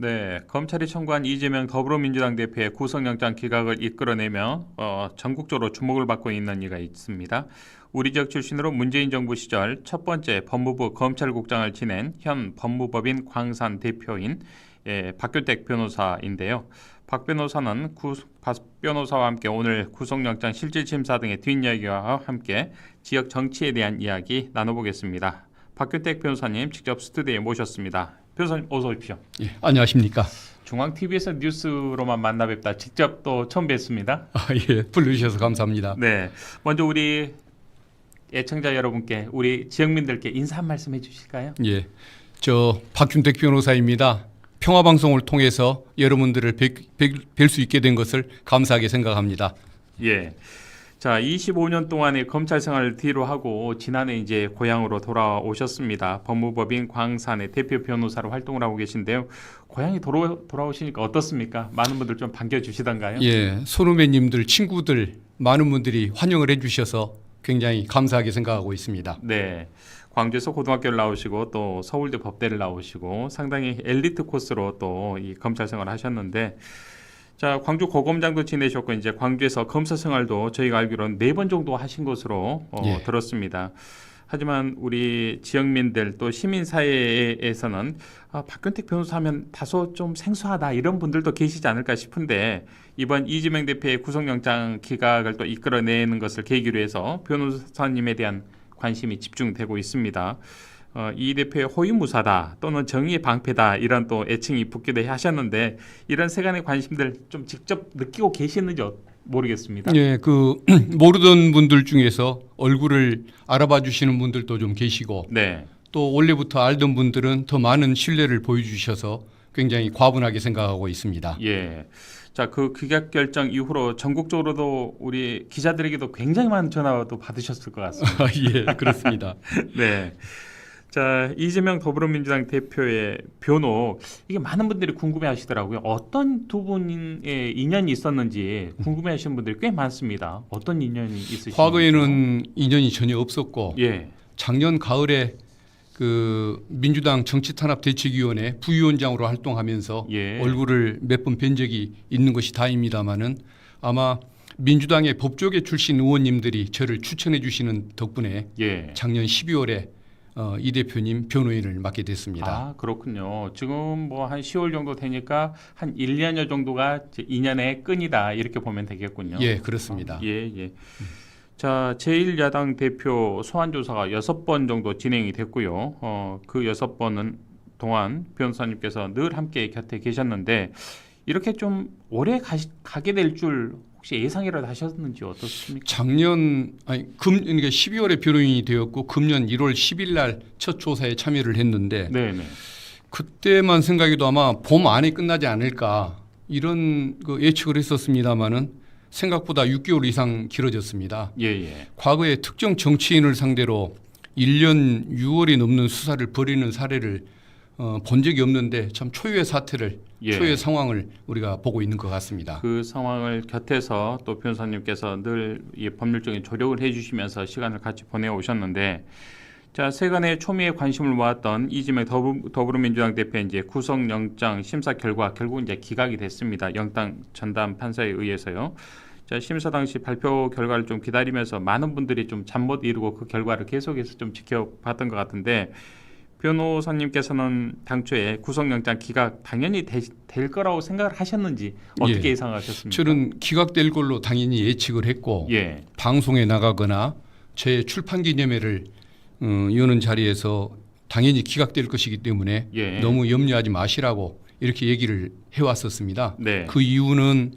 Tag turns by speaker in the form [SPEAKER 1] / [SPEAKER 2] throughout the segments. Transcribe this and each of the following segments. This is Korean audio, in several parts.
[SPEAKER 1] 네, 검찰이 청구한 이재명 더불어민주당 대표의 구속영장 기각을 이끌어내며 전국적으로 주목을 받고 있는 이가 있습니다. 우리 지역 출신으로 문재인 정부 시절 첫 번째 법무부 검찰국장을 지낸 현 법무법인 광산 대표인 박규택 변호사인데요. 박 변호사는 박 변호사와 함께 오늘 구속영장 실질심사 등의 뒷이야기와 함께 지역 정치에 대한 이야기 나눠보겠습니다. 박규택 변호사님 직접 스튜디오에 모셨습니다. 변호사님 어서 오십시오.
[SPEAKER 2] 예, 안녕하십니까.
[SPEAKER 1] 중앙TV에서 뉴스로만 만나 뵙다 직접 또 처음 뵙습니다.
[SPEAKER 2] 예, 불러주셔서 감사합니다.
[SPEAKER 1] 네, 먼저 우리 애청자 여러분께 우리 지역민들께 인사 한 말씀 해주실까요?
[SPEAKER 2] 예, 저 박균택 변호사입니다. 평화방송을 통해서 여러분들을 뵐 수 있게 된 것을 감사하게 생각합니다.
[SPEAKER 1] 예. 자, 25년 동안의 검찰 생활을 뒤로 하고 지난해 이제 고향으로 돌아오셨습니다. 법무법인 광산의 대표 변호사로 활동을 하고 계신데요. 고향에 돌아오시니까 어떻습니까? 많은 분들 좀 반겨주시던가요?
[SPEAKER 2] 예, 손후배님들, 친구들 많은 분들이 환영을 해주셔서 굉장히 감사하게 생각하고 있습니다.
[SPEAKER 1] 네. 광주에서 고등학교를 나오시고 또 서울대 법대를 나오시고 상당히 엘리트 코스로 또 이 검찰 생활을 하셨는데 자, 광주 고검장도 지내셨고 이제 광주에서 검사 생활도 저희가 알기로는 4번 정도 하신 것으로
[SPEAKER 2] 예.
[SPEAKER 1] 들었습니다. 하지만 우리 지역민들 또 시민사회에서는 박균택 변호사 하면 다소 좀 생소하다 이런 분들도 계시지 않을까 싶은데 이번 이재명 대표의 구속영장 기각을 또 이끌어내는 것을 계기로 해서 변호사님에 대한 관심이 집중되고 있습니다. 이 대표의 호위무사다 또는 정의의 방패다 이런 또 애칭이 붙기도 하셨는데 이런 세간의 관심들 좀 직접 느끼고 계시는지 모르겠습니다.
[SPEAKER 2] 예, 그 모르던 분들 중에서 얼굴을 알아봐 주시는 분들도 좀 계시고
[SPEAKER 1] 네.
[SPEAKER 2] 또 원래부터 알던 분들은 더 많은 신뢰를 보여주셔서 굉장히 과분하게 생각하고 있습니다.
[SPEAKER 1] 예. 자, 그 기각 결정 이후로 전국적으로도 우리 기자들에게도 굉장히 많은 전화도 받으셨을 것 같습니다.
[SPEAKER 2] 예, 그렇습니다.
[SPEAKER 1] 네. 자, 이재명 더불어민주당 대표의 변호 이게 많은 분들이 궁금해하시더라고요. 어떤 두 분의 인연이 있었는지 궁금해하시는 분들이 꽤 많습니다. 어떤 인연이 있으신지?
[SPEAKER 2] 과거에는 인연이 전혀 없었고
[SPEAKER 1] 예,
[SPEAKER 2] 작년 가을에 그 민주당 정치탄압대책위원회 부위원장으로 활동하면서
[SPEAKER 1] 예.
[SPEAKER 2] 얼굴을 몇 번 뵌 적이 있는 것이 다입니다마는 아마 민주당의 법조계 출신 의원님들이 저를 추천해 주시는 덕분에
[SPEAKER 1] 예.
[SPEAKER 2] 작년 12월에 이 대표님 변호인을 맡게 됐습니다.
[SPEAKER 1] 아, 그렇군요. 지금 뭐 한 10월 정도 되니까 한 1, 2년 정도가 이제 인연의 끈이다 이렇게 보면 되겠군요.
[SPEAKER 2] 예, 그렇습니다.
[SPEAKER 1] 예, 예. 자, 제1야당 대표 소환 조사가 6번 정도 진행이 됐고요. 그 6번은 동안 변호사님께서 늘 함께 곁에 계셨는데 이렇게 좀 오래 가게 될 줄 혹시 예상이라도 하셨는지 어떻습니까?
[SPEAKER 2] 그러니까 12월에 변호인이 되었고 금년 1월 10일 날 첫 조사에 참여를 했는데
[SPEAKER 1] 네, 네.
[SPEAKER 2] 그때만 생각해도 아마 봄 안에 끝나지 않을까 이런 그 예측을 했었습니다마는 생각보다 6개월 이상 길어졌습니다.
[SPEAKER 1] 예, 예.
[SPEAKER 2] 과거에 특정 정치인을 상대로 1년 6월이 넘는 수사를 벌이는 사례를 본 적이 없는데 참 초유의 사태를
[SPEAKER 1] 예.
[SPEAKER 2] 초유의 상황을 우리가 보고 있는 것 같습니다.
[SPEAKER 1] 그 상황을 곁에서 또 변호사님께서 늘 이 법률적인 조력을 해주시면서 시간을 같이 보내오셨는데 자, 세간의 초미에 관심을 모았던 이재명 더불어민주당 대표의 이제 구속영장 심사 결과 결국 이제 기각이 됐습니다. 영장 전담 판사에 의해서요. 자, 심사 당시 발표 결과를 좀 기다리면서 많은 분들이 좀 잠 못 이루고 그 결과를 계속해서 좀 지켜봤던 것 같은데 변호사님께서는 당초에 구속영장 기각 당연히 될 거라고 생각을 하셨는지 어떻게
[SPEAKER 2] 예.
[SPEAKER 1] 예상하셨습니까?
[SPEAKER 2] 저는 기각될 걸로 당연히 예측을 했고
[SPEAKER 1] 예,
[SPEAKER 2] 방송에 나가거나 제 출판 기념회를 여는 자리에서 당연히 기각될 것이기 때문에
[SPEAKER 1] 예.
[SPEAKER 2] 너무 염려하지 마시라고 이렇게 얘기를 해왔었습니다.
[SPEAKER 1] 네.
[SPEAKER 2] 그 이유는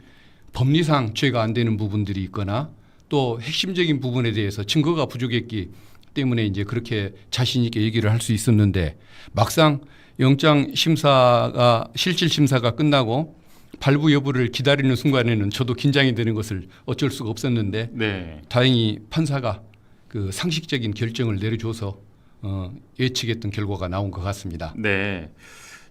[SPEAKER 2] 법리상 죄가 안 되는 부분들이 있거나 또 핵심적인 부분에 대해서 증거가 부족했기 때문에 이제 그렇게 자신 있게 얘기를 할 수 있었는데 막상 영장 심사가 실질 심사가 끝나고 발부 여부를 기다리는 순간에는 저도 긴장이 되는 것을 어쩔 수가 없었는데
[SPEAKER 1] 네.
[SPEAKER 2] 다행히 판사가 그 상식적인 결정을 내려줘서 예측했던 결과가 나온 것 같습니다.
[SPEAKER 1] 네.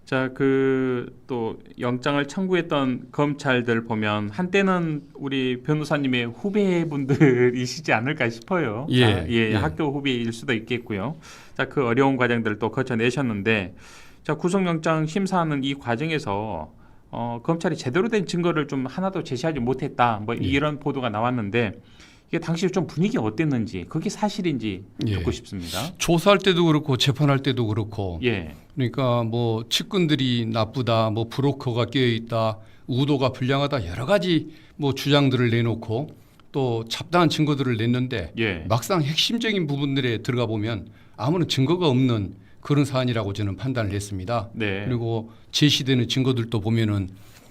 [SPEAKER 1] 자, 그 또 영장을 청구했던 검찰들 보면 한때는 우리 변호사님의 후배분들이시지 않을까 싶어요.
[SPEAKER 2] 예,
[SPEAKER 1] 예,
[SPEAKER 2] 예.
[SPEAKER 1] 학교 후배일 수도 있겠고요. 자, 그 어려운 과정들을 또 거쳐내셨는데 자, 구속영장 심사하는 이 과정에서 검찰이 제대로 된 증거를 좀 하나도 제시하지 못했다. 뭐
[SPEAKER 2] 예.
[SPEAKER 1] 이런 보도가 나왔는데 이게 당시 좀 분위기 어땠는지 그게 사실인지
[SPEAKER 2] 예.
[SPEAKER 1] 듣고 싶습니다.
[SPEAKER 2] 조사할 때도 그렇고 재판할 때도 그렇고
[SPEAKER 1] 예,
[SPEAKER 2] 그러니까 뭐 측근들이 나쁘다, 뭐 브로커가 끼어 있다, 우도가 불량하다 여러 가지 뭐 주장들을 내놓고 또 잡다한 증거들을 냈는데
[SPEAKER 1] 예,
[SPEAKER 2] 막상 핵심적인 부분들에 들어가 보면 아무런 증거가 없는 그런 사안이라고 저는 판단을 했습니다.
[SPEAKER 1] 네,
[SPEAKER 2] 그리고 제시되는 증거들도 보면은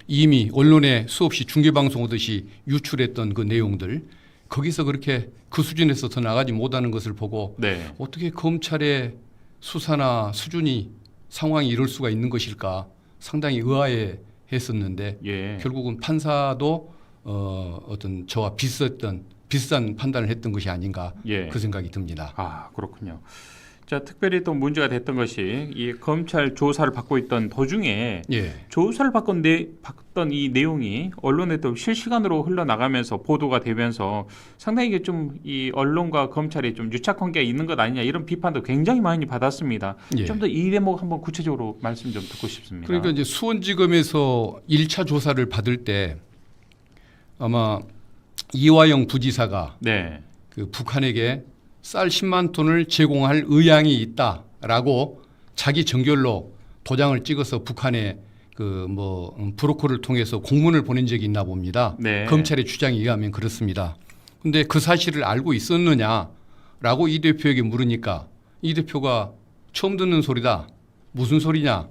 [SPEAKER 2] 이미 언론에 수없이 중계 방송 오듯이 유출했던 그 내용들 거기서 그렇게 그 수준에서 더 나가지 못하는 것을 보고
[SPEAKER 1] 네,
[SPEAKER 2] 어떻게 검찰의 수사나 수준이 상황이 이럴 수가 있는 것일까 상당히 의아해 했었는데
[SPEAKER 1] 예,
[SPEAKER 2] 결국은 판사도 어떤 저와 비슷한 판단을 했던 것이 아닌가
[SPEAKER 1] 예.
[SPEAKER 2] 그 생각이 듭니다.
[SPEAKER 1] 아, 그렇군요. 자, 특별히 또 문제가 됐던 것이 이 검찰 조사를 받고 있던 도중에
[SPEAKER 2] 예,
[SPEAKER 1] 조사를 받던 이 내용이 언론에 또 실시간으로 흘러나가면서 보도가 되면서 상당히 이게 좀 이 언론과 검찰이 좀 유착 관계가 있는 것 아니냐 이런 비판도 굉장히 많이 받았습니다.
[SPEAKER 2] 예.
[SPEAKER 1] 좀 더 이 대목 한번 구체적으로 말씀 좀 듣고 싶습니다.
[SPEAKER 2] 그러니까 이제 수원지검에서 1차 조사를 받을 때 아마 이화영 부지사가
[SPEAKER 1] 네,
[SPEAKER 2] 그 북한에게 쌀 10만 톤을 제공할 의향이 있다라고 자기 정결로 도장을 찍어서 북한에 그 뭐 브로커를 통해서 공문을 보낸 적이 있나 봅니다.
[SPEAKER 1] 네.
[SPEAKER 2] 검찰의 주장에 의하면 그렇습니다. 근데 그 사실을 알고 있었느냐라고 이 대표에게 물으니까 이 대표가 처음 듣는 소리다. 무슨 소리냐?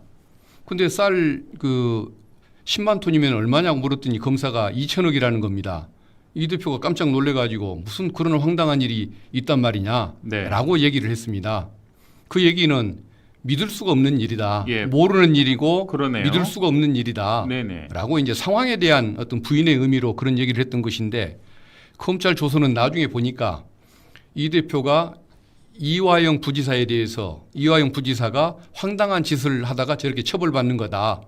[SPEAKER 2] 근데 쌀 그 10만 톤이면 얼마냐고 물었더니 검사가 2천억이라는 겁니다. 이 대표가 깜짝 놀래가지고 무슨 그런 황당한 일이 있단 말이냐
[SPEAKER 1] 네.
[SPEAKER 2] 라고 얘기를 했습니다. 그 얘기는 믿을 수가 없는 일이다.
[SPEAKER 1] 예.
[SPEAKER 2] 모르는 일이고
[SPEAKER 1] 그러네요.
[SPEAKER 2] 믿을 수가 없는 일이다.
[SPEAKER 1] 네네.
[SPEAKER 2] 라고 이제 상황에 대한 어떤 부인의 의미로 그런 얘기를 했던 것인데 검찰 조서는 나중에 보니까 이 대표가 이화영 부지사에 대해서 이화영 부지사가 황당한 짓을 하다가 저렇게 처벌받는 거다.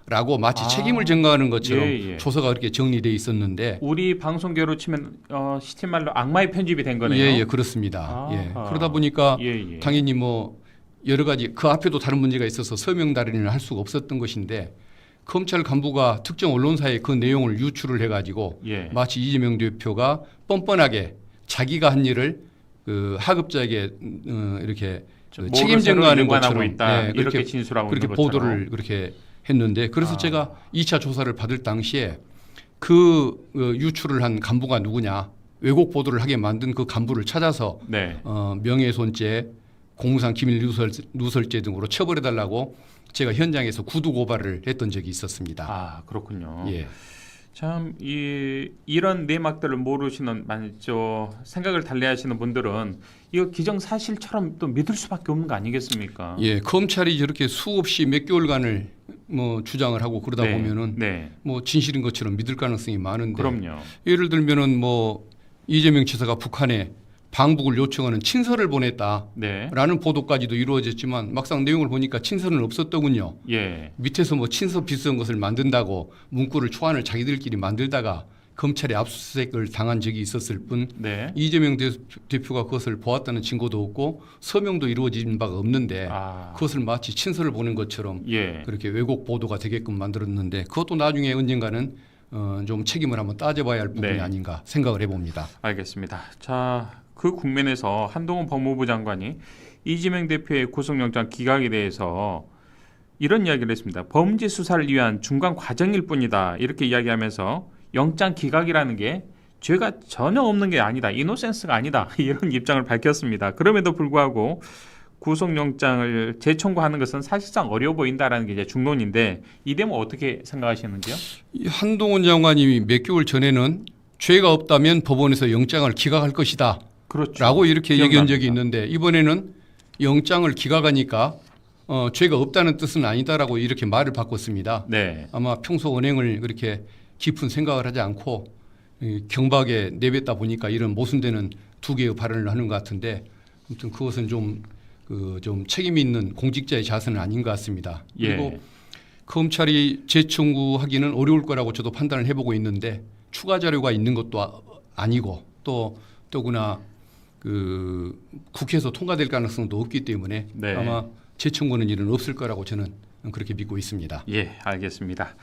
[SPEAKER 2] 라고 마치
[SPEAKER 1] 아,
[SPEAKER 2] 책임을 전가하는 것처럼
[SPEAKER 1] 예, 예.
[SPEAKER 2] 조서가 그렇게 정리돼 있었는데
[SPEAKER 1] 우리 방송계로 치면 시티말로 악마의 편집이 된 거네요.
[SPEAKER 2] 예, 예, 그렇습니다. 예.
[SPEAKER 1] 아하.
[SPEAKER 2] 그러다 보니까
[SPEAKER 1] 예, 예.
[SPEAKER 2] 당연히 뭐 여러 가지 그 앞에도 다른 문제가 있어서 서명 달인을 할 수가 없었던 것인데 검찰 간부가 특정 언론사에 그 내용을 유출을 해가지고
[SPEAKER 1] 예.
[SPEAKER 2] 마치 이재명 대표가 뻔뻔하게 자기가 한 일을 그 하급자에게 이렇게 그 책임 전가하는 것처럼
[SPEAKER 1] 있다.
[SPEAKER 2] 예,
[SPEAKER 1] 이렇게 진술하고
[SPEAKER 2] 그렇게
[SPEAKER 1] 있는 것처럼.
[SPEAKER 2] 보도를 그렇게 했는데 그래서
[SPEAKER 1] 아.
[SPEAKER 2] 제가 2차 조사를 받을 당시에 그 유출을 한 간부가 누구냐 왜곡 보도를 하게 만든 그 간부를 찾아서
[SPEAKER 1] 네.
[SPEAKER 2] 명예훼손죄, 공무상 기밀 누설죄 등으로 처벌해달라고 제가 현장에서 구두 고발을 했던 적이 있었습니다.
[SPEAKER 1] 아, 그렇군요.
[SPEAKER 2] 예,
[SPEAKER 1] 참 이런 내막들을 모르시는 생각을 달리하시는 분들은 이거 기정사실처럼 또 믿을 수밖에 없는 거 아니겠습니까?
[SPEAKER 2] 예, 검찰이 저렇게 수없이 몇 개월간을 뭐 주장을 하고 그러다
[SPEAKER 1] 네.
[SPEAKER 2] 보면은
[SPEAKER 1] 네.
[SPEAKER 2] 뭐 진실인 것처럼 믿을 가능성이 많은데
[SPEAKER 1] 그럼요.
[SPEAKER 2] 예를 들면은 뭐 이재명 지사가 북한에 방북을 요청하는 친서를 보냈다라는
[SPEAKER 1] 네.
[SPEAKER 2] 보도까지도 이루어졌지만 막상 내용을 보니까 친서는 없었더군요.
[SPEAKER 1] 예.
[SPEAKER 2] 밑에서 뭐 친서 비슷한 것을 만든다고 문구를 초안을 자기들끼리 만들다가 검찰에 압수수색을 당한 적이 있었을 뿐
[SPEAKER 1] 네.
[SPEAKER 2] 이재명 대표가 그것을 보았다는 증거도 없고 서명도 이루어진 바가 없는데
[SPEAKER 1] 아.
[SPEAKER 2] 그것을 마치 친서를 보낸 것처럼
[SPEAKER 1] 예.
[SPEAKER 2] 그렇게 왜곡 보도가 되게끔 만들었는데 그것도 나중에 언젠가는 좀 책임을 한번 따져봐야 할 부분이
[SPEAKER 1] 네.
[SPEAKER 2] 아닌가 생각을 해봅니다.
[SPEAKER 1] 알겠습니다. 자, 그 국면에서 한동훈 법무부 장관이 이재명 대표의 구속영장 기각에 대해서 이런 이야기를 했습니다. 범죄 수사를 위한 중간 과정일 뿐이다. 이렇게 이야기하면서 영장 기각이라는 게 죄가 전혀 없는 게 아니다. 이노센스가 아니다. 이런 입장을 밝혔습니다. 그럼에도 불구하고 구속영장을 재청구하는 것은 사실상 어려워 보인다라는 게 이제 중론인데 이 대목 어떻게 생각하시는지요?
[SPEAKER 2] 이 한동훈 장관이 몇 개월 전에는 죄가 없다면 법원에서 영장을 기각할 것이다.
[SPEAKER 1] 그렇죠.
[SPEAKER 2] 라고 이렇게 얘기한 적이
[SPEAKER 1] 기억납니다.
[SPEAKER 2] 있는데 이번에는 영장을 기각하니까 죄가 없다는 뜻은 아니다라고 이렇게 말을 바꿨습니다.
[SPEAKER 1] 네.
[SPEAKER 2] 아마 평소 언행을 그렇게 깊은 생각을 하지 않고 경박에 내뱉다 보니까 이런 모순되는 두 개의 발언을 하는 것 같은데 아무튼 그것은 좀 책임 있는 공직자의 자세는 아닌 것 같습니다. 그리고
[SPEAKER 1] 예.
[SPEAKER 2] 검찰이 재청구하기는 어려울 거라고 저도 판단을 해보고 있는데 추가 자료가 있는 것도 아니고 더구나 국회에서 통과될 가능성도 없기 때문에
[SPEAKER 1] 네.
[SPEAKER 2] 아마 재청구는 일은 없을 거라고 저는 그렇게 믿고 있습니다.
[SPEAKER 1] 예, 알겠습니다.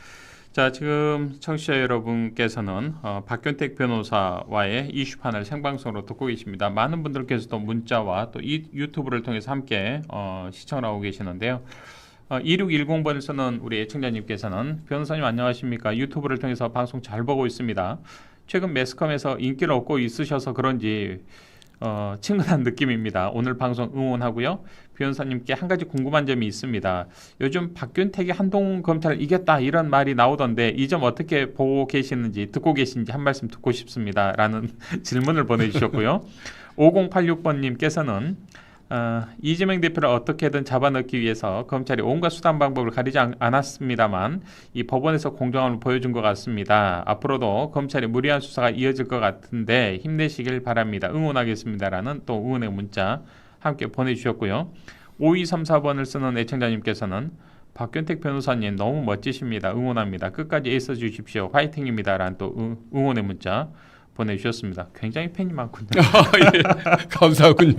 [SPEAKER 1] 자, 지금 청취자 여러분께서는 박균택 변호사와의 이슈판을 생방송으로 듣고 계십니다. 많은 분들께서도 문자와 또 이 유튜브를 통해서 함께 시청을 하고 계시는데요. 2610번을 쓰는 우리 애청자님께서는 변호사님 안녕하십니까? 유튜브를 통해서 방송 잘 보고 있습니다. 최근 매스컴에서 인기를 얻고 있으셔서 그런지 친근한 느낌입니다. 오늘 방송 응원하고요. 변호사님께 한 가지 궁금한 점이 있습니다. 요즘 박균택이 한동훈 검찰 이겼다 이런 말이 나오던데 이 점 어떻게 보고 계시는지 듣고 계신지 한 말씀 듣고 싶습니다. 라는 질문을 보내주셨고요. 5086번님께서는 이재명 대표를 어떻게든 잡아넣기 위해서 검찰이 온갖 수단 방법을 가리지 않았습니다만 이 법원에서 공정함을 보여준 것 같습니다. 앞으로도 검찰이 무리한 수사가 이어질 것 같은데 힘내시길 바랍니다. 응원하겠습니다라는 또 응원의 문자 함께 보내주셨고요. 5234번을 쓰는 애청자님께서는 박균택 변호사님 너무 멋지십니다. 응원합니다. 끝까지 애써 주십시오. 화이팅입니다라는 또 응원의 문자 보내주셨습니다. 굉장히 팬이 많군요.
[SPEAKER 2] 예, 감사하군요.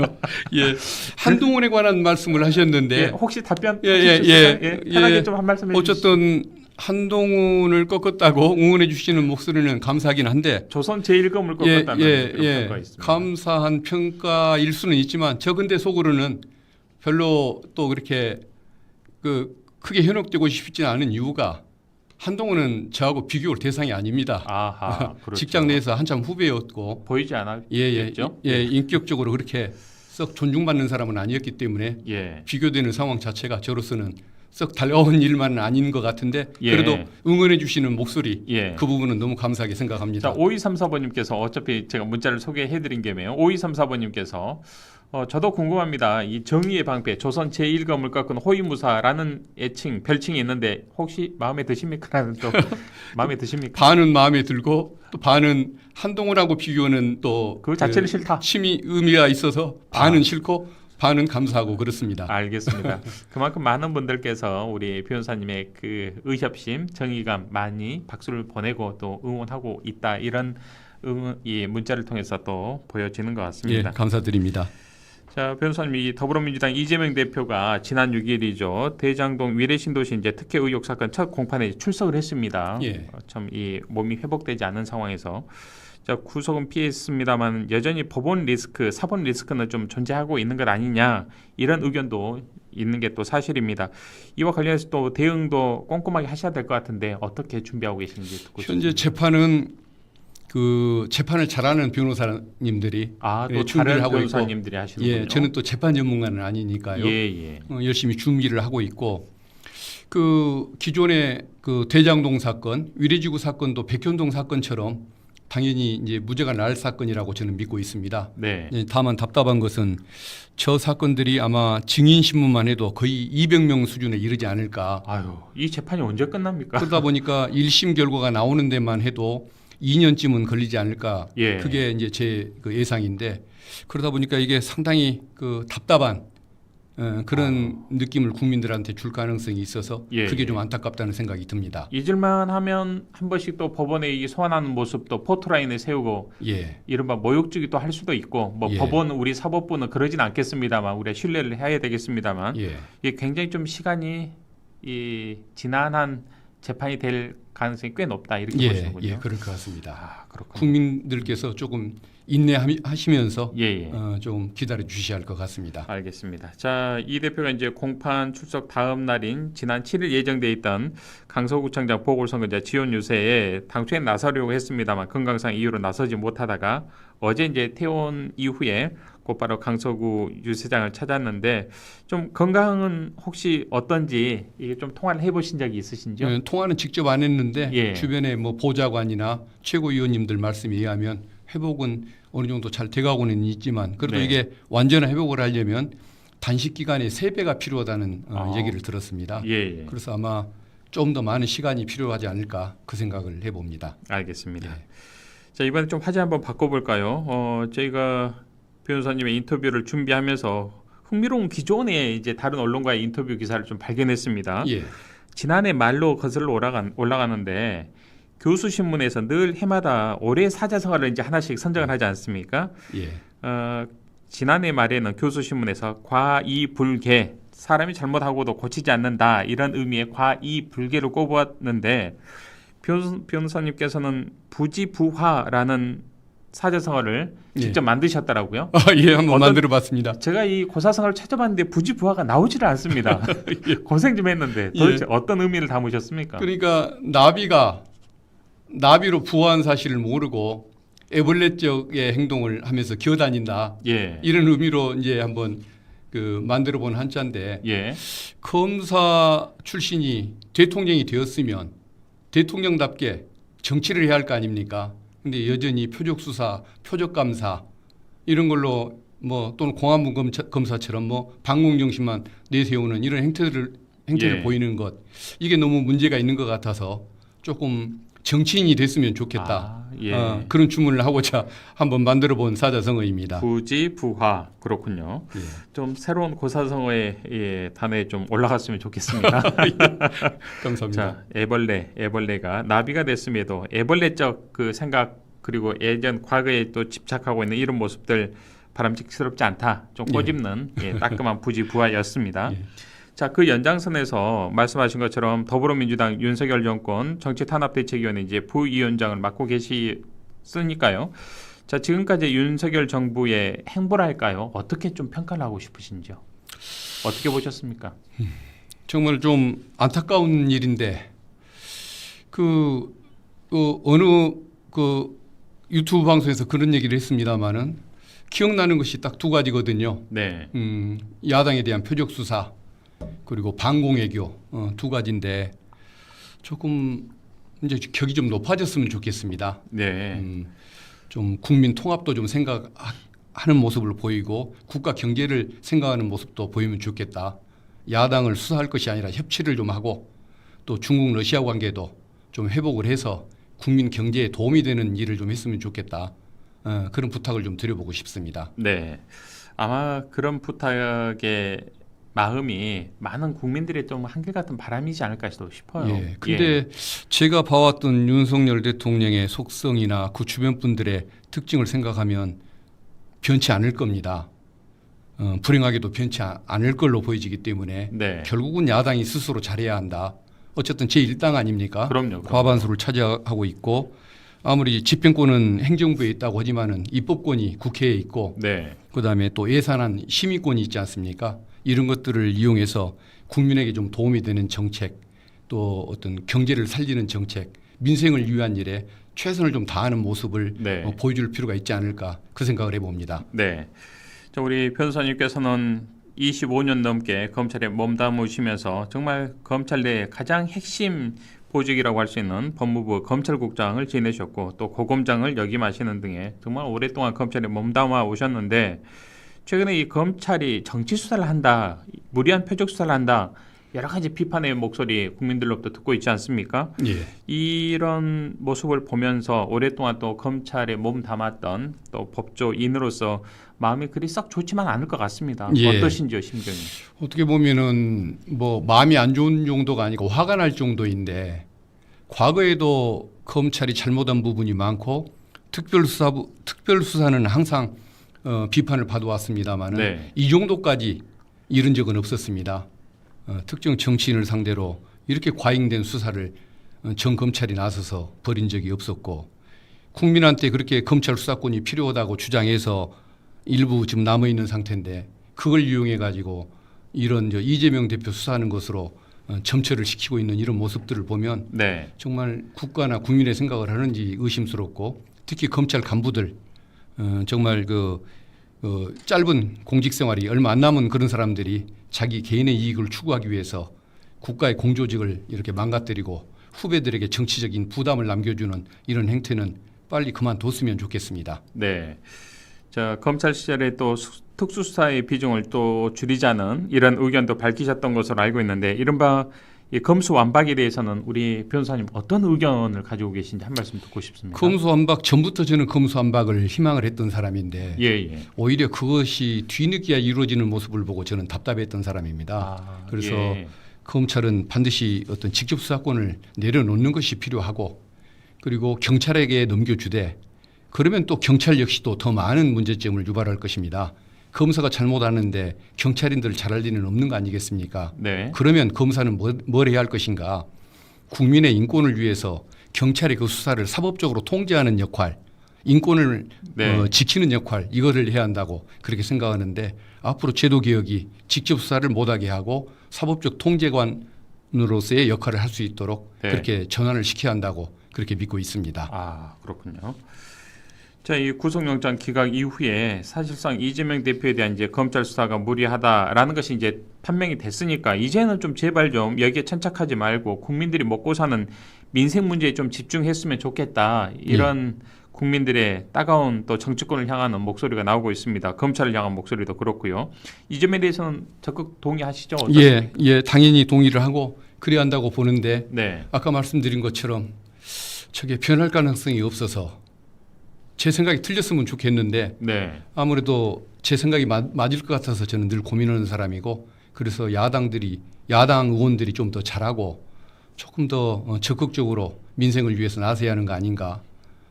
[SPEAKER 2] 예, 한동훈에 관한 말씀을 하셨는데
[SPEAKER 1] 예, 혹시 답변
[SPEAKER 2] 예,
[SPEAKER 1] 편하게 좀 한 말씀 해주시죠.
[SPEAKER 2] 어쨌든 한동훈을 꺾었다고 응원해 주시는 목소리는 감사하긴 한데
[SPEAKER 1] 조선 제1검을 꺾었다는 그런 평가 있습니다.
[SPEAKER 2] 감사한 평가일 수는 있지만 저 근데 속으로는 별로 또 그렇게 크게 현혹되고 싶지 않은 이유가 한동훈은 저하고 비교할 대상이 아닙니다.
[SPEAKER 1] 아하, 그렇죠.
[SPEAKER 2] 직장 내에서 한참 후배였고
[SPEAKER 1] 보이지 않았겠죠?
[SPEAKER 2] 인격적으로 그렇게 썩 존중받는 사람은 아니었기 때문에 비교되는 상황 자체가 저로서는 썩 달가운 일만은 아닌 것 같은데 그래도 응원해 주시는 목소리 그 부분은 너무 감사하게 생각합니다.
[SPEAKER 1] 자, 5234번님께서 어차피 제가 문자를 소개해드린 게매요. 5234번님께서 저도 궁금합니다. 이 정의의 방패, 조선 제1검을 꺾은 호위무사라는 별칭이 있는데 혹시 마음에 드십니까? 라는 또 마음에 드십니까?
[SPEAKER 2] 반은 마음에 들고 또 반은 한동훈하고 비교는 또
[SPEAKER 1] 그 자체는 싫다.
[SPEAKER 2] 심히 의미가 있어서 반은 싫고 반은 감사하고 그렇습니다.
[SPEAKER 1] 알겠습니다. 그만큼 많은 분들께서 우리 변호사님의 그 의협심, 정의감 많이 박수를 보내고 또 응원하고 있다. 이런 이 문자를 통해서 또 보여지는 것 같습니다.
[SPEAKER 2] 예, 감사드립니다.
[SPEAKER 1] 자, 변호사님, 이 더불어민주당 이재명 대표가 지난 6일이죠. 대장동 위례신도시 이제 특혜 의혹 사건 첫 공판에 출석을 했습니다. 참 이 몸이 회복되지 않은 상황에서 자, 구속은 피했습니다만 여전히 법원 리스크, 사본 리스크는 좀 존재하고 있는 것 아니냐 이런 의견도 있는 게 또 사실입니다. 이와 관련해서 또 대응도 꼼꼼하게 하셔야 될 것 같은데 어떻게 준비하고 계신지 듣고
[SPEAKER 2] 현재
[SPEAKER 1] 싶습니다.
[SPEAKER 2] 재판은 재판을 잘하는 변호사님들이
[SPEAKER 1] 또
[SPEAKER 2] 준비를 하고
[SPEAKER 1] 변호사님들이 하시는군요.
[SPEAKER 2] 예, 저는 또 재판 전문가는 아니니까요. 열심히 준비를 하고 있고 기존의 대장동 사건, 위례지구 사건도 백현동 사건처럼 당연히 이제 무죄가 날 사건이라고 저는 믿고 있습니다. 다만 답답한 것은 저 사건들이 아마 증인 신문만 해도 거의 200명 수준에 이르지 않을까.
[SPEAKER 1] 이 재판이 언제 끝납니까?
[SPEAKER 2] 그러다 보니까 1심 결과가 나오는 데만 해도 2년쯤은 걸리지 않을까. 그게 이제 제 예상인데 그러다 보니까 이게 상당히 답답한 그런 느낌을 국민들한테 줄 가능성이 있어서 그게 좀 안타깝다는 생각이 듭니다.
[SPEAKER 1] 잊을만 하면 한 번씩 또 법원에 소환하는 모습도 포토라인에 세우고 이른바 모욕주기 또 할 수도 있고 법원 우리 사법부는 그러진 않겠습니다만 우리가 신뢰를 해야 되겠습니다만 이게 굉장히 좀 시간이 지난한 재판이 될 가능성이 꽤 높다 이렇게 보시는군요.
[SPEAKER 2] 예, 그럴 것 같습니다. 국민들께서 조금 인내하시면서 좀 기다려 주셔야 할 것 같습니다.
[SPEAKER 1] 알겠습니다. 자, 이 대표가 이제 공판 출석 다음 날인 지난 7일 예정돼 있던 강서구청장 보궐선거제 지원 유세에 당초에 나서려고 했습니다만 건강상 이유로 나서지 못하다가 어제 이제 퇴원 이후에 곧바로 강서구 유세장을 찾았는데 좀 건강은 혹시 어떤지 이게 좀 통화를 해보신 적이 있으신지요?
[SPEAKER 2] 통화는 직접 안 했는데 주변에 보좌관이나 최고위원님들 말씀에 의하면 회복은 어느 정도 잘 돼가고는 있지만 그래도 이게 완전한 회복을 하려면 단식 기간에 3배가 필요하다는 얘기를 들었습니다. 그래서 아마 좀 더 많은 시간이 필요하지 않을까 그 생각을 해봅니다.
[SPEAKER 1] 알겠습니다. 자, 이번에 좀 화제 한번 바꿔볼까요? 저희가 변호사님의 인터뷰를 준비하면서 흥미로운 기존의 이제 다른 언론과의 인터뷰 기사를 좀 발견했습니다. 지난해 말로 거슬러 올라가는데 교수신문에서 늘 해마다 올해 사자성어를 이제 하나씩 선정을 하지 않습니까? 지난해 말에는 교수신문에서 과이불개 사람이 잘못하고도 고치지 않는다 이런 의미의 과이불개를 꼽았는데 변호사님께서는 부지부화라는 사자성어를 직접 만드셨더라고요.
[SPEAKER 2] 예, 한번 만들어봤습니다.
[SPEAKER 1] 제가 이 고사성어를 찾아봤는데 부지부화가 나오지를 않습니다. 고생 좀 했는데 도대체 어떤 의미를 담으셨습니까?
[SPEAKER 2] 그러니까 나비로 부화한 사실을 모르고 애벌레적의 행동을 하면서 기어다닌다.
[SPEAKER 1] 예.
[SPEAKER 2] 이런 의미로 이제 한번 그 만들어본 한자인데
[SPEAKER 1] 예.
[SPEAKER 2] 검사 출신이 대통령이 되었으면 대통령답게 정치를 해야 할 거 아닙니까? 근데 여전히 표적 수사, 표적 감사 이런 걸로 뭐 또는 공안부 검사처럼 뭐 방공 정신만 내세우는 이런 행태를
[SPEAKER 1] 예.
[SPEAKER 2] 보이는 것 이게 너무 문제가 있는 것 같아서 조금 정치인이 됐으면 좋겠다.
[SPEAKER 1] 예.
[SPEAKER 2] 그런 주문을 하고자 한번 만들어본 사자성어입니다.
[SPEAKER 1] 부지부화 그렇군요.
[SPEAKER 2] 예.
[SPEAKER 1] 좀 새로운 고사성어의 단어에 좀 올라갔으면 좋겠습니다.
[SPEAKER 2] 감사합니다.
[SPEAKER 1] 자, 애벌레가 나비가 됐음에도 애벌레적 그 생각 그리고 예전 과거에 또 집착하고 있는 이런 모습들 바람직스럽지 않다. 좀 꼬집는 따끔한 부지부화였습니다.
[SPEAKER 2] 예.
[SPEAKER 1] 자, 그 연장선에서 말씀하신 것처럼 더불어민주당 윤석열 정권 정치탄압대책위원회 이제 부위원장을 맡고 계시으니까요. 자, 지금까지 윤석열 정부의 행보랄까요? 어떻게 좀 평가를 하고 싶으신지요? 어떻게 보셨습니까?
[SPEAKER 2] 정말 좀 안타까운 일인데 어느 유튜브 방송에서 그런 얘기를 했습니다마는 기억나는 것이 딱 두 가지거든요.
[SPEAKER 1] 네.
[SPEAKER 2] 야당에 대한 표적 수사 그리고 방공애교 두 가지인데 조금 이제 격이 좀 높아졌으면 좋겠습니다.
[SPEAKER 1] 네.
[SPEAKER 2] 좀 국민 통합도 좀 생각하는 모습을 보이고 국가 경제를 생각하는 모습도 보이면 좋겠다. 야당을 수사할 것이 아니라 협치를 좀 하고 또 중국 러시아 관계도 좀 회복을 해서 국민 경제에 도움이 되는 일을 좀 했으면 좋겠다. 그런 부탁을 좀 드려보고 싶습니다.
[SPEAKER 1] 네. 아마 그런 부탁의 마음이 많은 국민들의 좀 한결같은 바람이지 않을까 싶어요.
[SPEAKER 2] 예. 근데 제가 봐왔던 윤석열 대통령의 속성이나 그 주변 분들의 특징을 생각하면 변치 않을 겁니다. 불행하게도 변치 않을 걸로 보여지기 때문에
[SPEAKER 1] 네.
[SPEAKER 2] 결국은 야당이 스스로 잘해야 한다. 어쨌든 제1당 아닙니까?
[SPEAKER 1] 그럼요.
[SPEAKER 2] 과반수를 차지하고 있고 아무리 집행권은 행정부에 있다고 하지만은 입법권이 국회에 있고
[SPEAKER 1] 네.
[SPEAKER 2] 그다음에 또 예산안 심의권이 있지 않습니까? 이런 것들을 이용해서 국민에게 좀 도움이 되는 정책 또 어떤 경제를 살리는 정책 민생을 위한 일에 최선을 좀 다하는 모습을
[SPEAKER 1] 네.
[SPEAKER 2] 보여줄 필요가 있지 않을까 그 생각을 해봅니다.
[SPEAKER 1] 네. 자, 우리 변호사님께서는 25년 넘게 검찰에 몸담으시면서 정말 검찰 내 가장 핵심 보직이라고 할 수 있는 법무부 검찰국장을 지내셨고 또 고검장을 역임하시는 등의 정말 오랫동안 검찰에 몸담아 오셨는데 최근에 이 검찰이 정치 수사를 한다, 무리한 표적 수사를 한다 여러 가지 비판의 목소리 국민들로부터 듣고 있지 않습니까?
[SPEAKER 2] 예.
[SPEAKER 1] 이런 모습을 보면서 오랫동안 또 검찰에 몸담았던 또 법조인으로서 마음이 그리 썩 좋지만 않을 것 같습니다.
[SPEAKER 2] 예.
[SPEAKER 1] 어떠신지요, 심정이?
[SPEAKER 2] 어떻게 보면은 뭐 마음이 안 좋은 정도가 아니고 화가 날 정도인데 과거에도 검찰이 잘못한 부분이 많고 특별수사는 항상 비판을 받아왔습니다만은
[SPEAKER 1] 네.
[SPEAKER 2] 이 정도까지 이런 적은 없었습니다. 특정 정치인을 상대로 이렇게 과잉된 수사를 전 검찰이 나서서 벌인 적이 없었고 국민한테 그렇게 검찰 수사권이 필요하다고 주장해서 일부 지금 남아 있는 상태인데 그걸 이용해 가지고 이런 이재명 대표 수사하는 것으로 점철을 시키고 있는 이런 모습들을 보면
[SPEAKER 1] 네.
[SPEAKER 2] 정말 국가나 국민의 생각을 하는지 의심스럽고 특히 검찰 간부들 정말 짧은 공직 생활이 얼마 안 남은 그런 사람들이 자기 개인의 이익을 추구하기 위해서 국가의 공조직을 이렇게 망가뜨리고 후배들에게 정치적인 부담을 남겨주는 이런 행태는 빨리 그만뒀으면 좋겠습니다.
[SPEAKER 1] 네. 자, 검찰 시절에 또 특수수사의 비중을 또 줄이자는 이런 의견도 밝히셨던 것으로 알고 있는데 이른바 이 검수완박에 대해서는 우리 변호사님 어떤 의견을 가지고 계신지 한 말씀 듣고 싶습니다.
[SPEAKER 2] 검수완박 전부터 저는 검수완박을 희망을 했던 사람인데
[SPEAKER 1] 예.
[SPEAKER 2] 오히려 그것이 뒤늦게야 이루어지는 모습을 보고 저는 답답했던 사람입니다. 그래서
[SPEAKER 1] 예.
[SPEAKER 2] 검찰은 반드시 어떤 직접 수사권을 내려놓는 것이 필요하고 그리고 경찰에게 넘겨주되 그러면 또 경찰 역시도 더 많은 문제점을 유발할 것입니다. 검사가 잘못하는데 경찰인들을 잘할 리는 없는 거 아니겠습니까?
[SPEAKER 1] 네.
[SPEAKER 2] 그러면 검사는 뭘 해야 할 것인가? 국민의 인권을 위해서 경찰이 그 수사를 사법적으로 통제하는 역할, 인권을
[SPEAKER 1] 네.
[SPEAKER 2] 지키는 역할, 이거를 해야 한다고 그렇게 생각하는데, 앞으로 제도 개혁이 직접 수사를 못하게 하고 사법적 통제관으로서의 역할을 할 수 있도록
[SPEAKER 1] 네.
[SPEAKER 2] 그렇게 전환을 시켜야 한다고 그렇게 믿고 있습니다.
[SPEAKER 1] 아, 그렇군요. 자, 이 구속영장 기각 이후에 사실상 이재명 대표에 대한 이제 검찰 수사가 무리하다라는 것이 이제 판명이 됐으니까 이제는 좀 제발 좀 여기에 천착하지 말고 국민들이 먹고 사는 민생 문제에 좀 집중했으면 좋겠다. 이런 국민들의 따가운 또 정치권을 향하는 목소리가 나오고 있습니다. 검찰을 향한 목소리도 그렇고요. 이 점에 대해서는 적극 동의하시죠? 어떻습니까?
[SPEAKER 2] 예, 당연히 동의를 하고 그래야 한다고 보는데,
[SPEAKER 1] 네.
[SPEAKER 2] 아까 말씀드린 것처럼 저게 변할 가능성이 없어서 제 생각이 틀렸으면 좋겠는데,
[SPEAKER 1] 네.
[SPEAKER 2] 아무래도 제 생각이 맞을 것 같아서 저는 늘 고민하는 사람이고, 그래서 야당 의원들이 좀 더 잘하고 조금 더 적극적으로 민생을 위해서 나서야 하는 거 아닌가,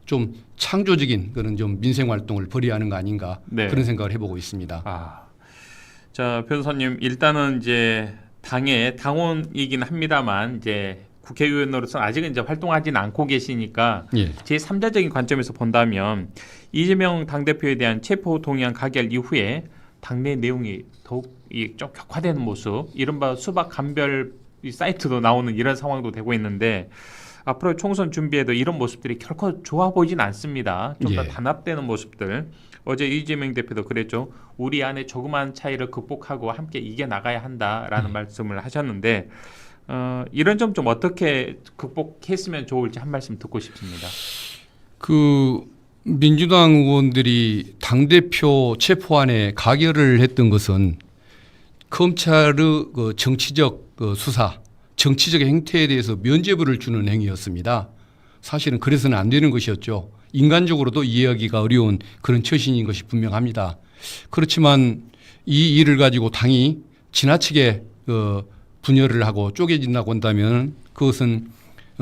[SPEAKER 2] 좀 창조적인 그런 좀 민생 활동을 벌여야 하는 거 아닌가,
[SPEAKER 1] 네.
[SPEAKER 2] 그런 생각을 해보고 있습니다.
[SPEAKER 1] 아, 자, 변호사님, 일단은 이제 당의 당원이긴 합니다만 이제 국회의원으로서 아직은 이제 활동하지는 않고 계시니까
[SPEAKER 2] 예.
[SPEAKER 1] 제 3자적인 관점에서 본다면 이재명 당대표에 대한 체포 동의안 가결 이후에 당내 내용이 더욱 좀 격화되는 모습, 이른바 수박 감별 이 사이트도 나오는 이런 상황도 되고 있는데, 앞으로 총선 준비에도 이런 모습들이 결코 좋아 보이진 않습니다. 좀 더
[SPEAKER 2] 예.
[SPEAKER 1] 단합되는 모습들. 어제 이재명 대표도 그랬죠. 우리 안에 조그만 차이를 극복하고 함께 이겨 나가야 한다라는 말씀을 하셨는데, 이런 점 좀 어떻게 극복했으면 좋을지 한 말씀 듣고 싶습니다.
[SPEAKER 2] 그 민주당 의원들이 당대표 체포안에 가결을 했던 것은 검찰의 그 정치적 수사, 정치적 행태에 대해서 면죄부를 주는 행위였습니다. 사실은 그래서는 안 되는 것이었죠. 인간적으로도 이해하기가 어려운 그런 처신인 것이 분명합니다. 그렇지만 이 일을 가지고 당이 지나치게 분열을 하고 쪼개진다고 한다면 그것은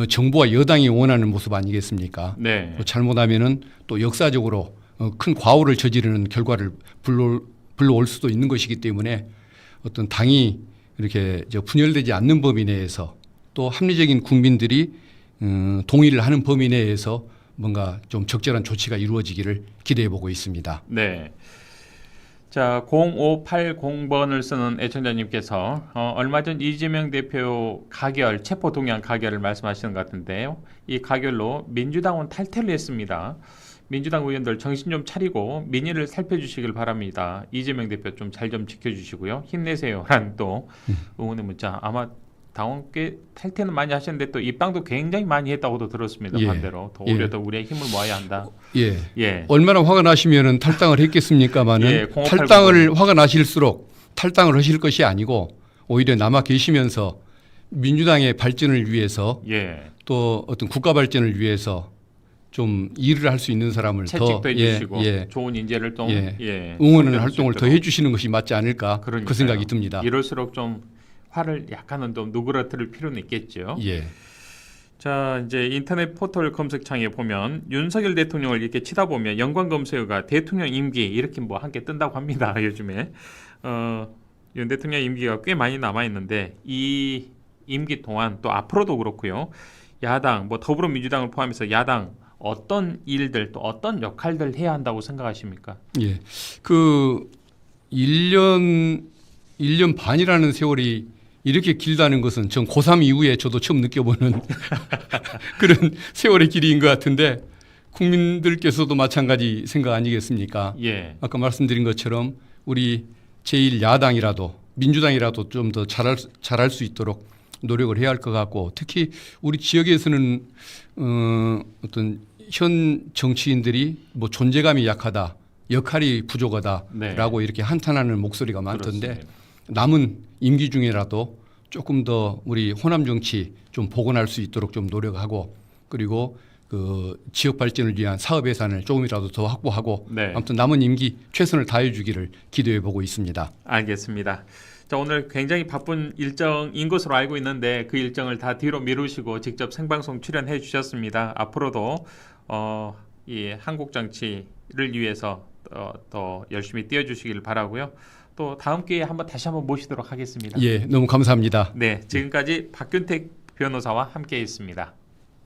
[SPEAKER 2] 정부와 여당이 원하는 모습 아니겠습니까?
[SPEAKER 1] 네.
[SPEAKER 2] 잘못하면은 또 역사적으로 큰 과오를 저지르는 결과를 불러올 수도 있는 것이기 때문에 어떤 당이 이렇게 분열되지 않는 범위 내에서 또 합리적인 국민들이 동의를 하는 범위 내에서 뭔가 좀 적절한 조치가 이루어지기를 기대해 보고 있습니다.
[SPEAKER 1] 네. 자, 0580번을 쓰는 애청자님께서 얼마 전 이재명 대표 가결, 체포 동의안 가결을 말씀하시는 것 같은데요. 이 가결로 민주당은 탈퇴를 했습니다. 민주당 의원들 정신 좀 차리고 민의를 살펴주시길 바랍니다. 이재명 대표 좀 잘 좀 지켜주시고요. 힘내세요라는 또 응원의 문자. 아마 당원께 탈퇴는 많이 하셨는데 또 입당도 굉장히 많이 했다고도 들었습니다.
[SPEAKER 2] 예.
[SPEAKER 1] 반대로 더 오히려 더 우리의 힘을 모아야 한다.
[SPEAKER 2] 예.
[SPEAKER 1] 예.
[SPEAKER 2] 얼마나 화가 나시면은 탈당을 했겠습니까마는
[SPEAKER 1] 예, 0580
[SPEAKER 2] 탈당을 화가 나실수록 탈당을 하실 것이 아니고 오히려 남아 계시면서 민주당의 발전을 위해서
[SPEAKER 1] 예.
[SPEAKER 2] 또 어떤 국가 발전을 위해서 좀 일을 할 수 있는 사람을
[SPEAKER 1] 채찍도
[SPEAKER 2] 더
[SPEAKER 1] 해주시고 좋은 인재를 좀
[SPEAKER 2] 응원하는
[SPEAKER 1] 선별할 수
[SPEAKER 2] 활동을 더
[SPEAKER 1] 있도록.
[SPEAKER 2] 해주시는 것이 맞지 않을까
[SPEAKER 1] 그러니까요.
[SPEAKER 2] 그 생각이 듭니다.
[SPEAKER 1] 이럴수록 좀 화를 약간은 좀 누그러뜨릴 필요는 있겠죠.
[SPEAKER 2] 예.
[SPEAKER 1] 자, 이제 인터넷 포털 검색창에 보면 윤석열 대통령을 이렇게 치다 보면 연관 검색어가 대통령 임기 이렇게 뭐 함께 뜬다고 합니다. 요즘에 윤 대통령 임기가 꽤 많이 남아 있는데 이 임기 동안 또 앞으로도 그렇고요. 야당 뭐 더불어민주당을 포함해서 야당 어떤 일들 또 어떤 역할들 해야 한다고 생각하십니까?
[SPEAKER 2] 예. 그 1년 반이라는 세월이 이렇게 길다는 것은 전 고3 이후에 저도 처음 느껴보는 그런 세월의 길이인 것 같은데 국민들께서도 마찬가지 생각 아니겠습니까?
[SPEAKER 1] 예.
[SPEAKER 2] 아까 말씀드린 것처럼 우리 제1야당이라도 민주당이라도 좀 더 잘할 수 있도록 노력을 해야 할 것 같고, 특히 우리 지역에서는 어떤 현 정치인들이 뭐 존재감이 약하다, 역할이 부족하다라고
[SPEAKER 1] 네.
[SPEAKER 2] 이렇게 한탄하는 목소리가 많던데
[SPEAKER 1] 그렇습니다.
[SPEAKER 2] 남은 임기 중에라도 조금 더 우리 호남 정치 좀 복원할 수 있도록 좀 노력하고, 그리고 그 지역 발전을 위한 사업 예산을 조금이라도 더 확보하고
[SPEAKER 1] 네.
[SPEAKER 2] 아무튼 남은 임기 최선을 다해 주기를 기대해 보고 있습니다.
[SPEAKER 1] 알겠습니다. 자, 오늘 굉장히 바쁜 일정인 것으로 알고 있는데 그 일정을 다 뒤로 미루시고 직접 생방송 출연해 주셨습니다. 앞으로도 이 한국 정치를 위해서 더 열심히 뛰어주시길 바라고요. 또 다음 기회에 다시 한번 모시도록 하겠습니다.
[SPEAKER 2] 예, 너무 감사합니다.
[SPEAKER 1] 네, 지금까지 박균택 변호사와 함께했습니다.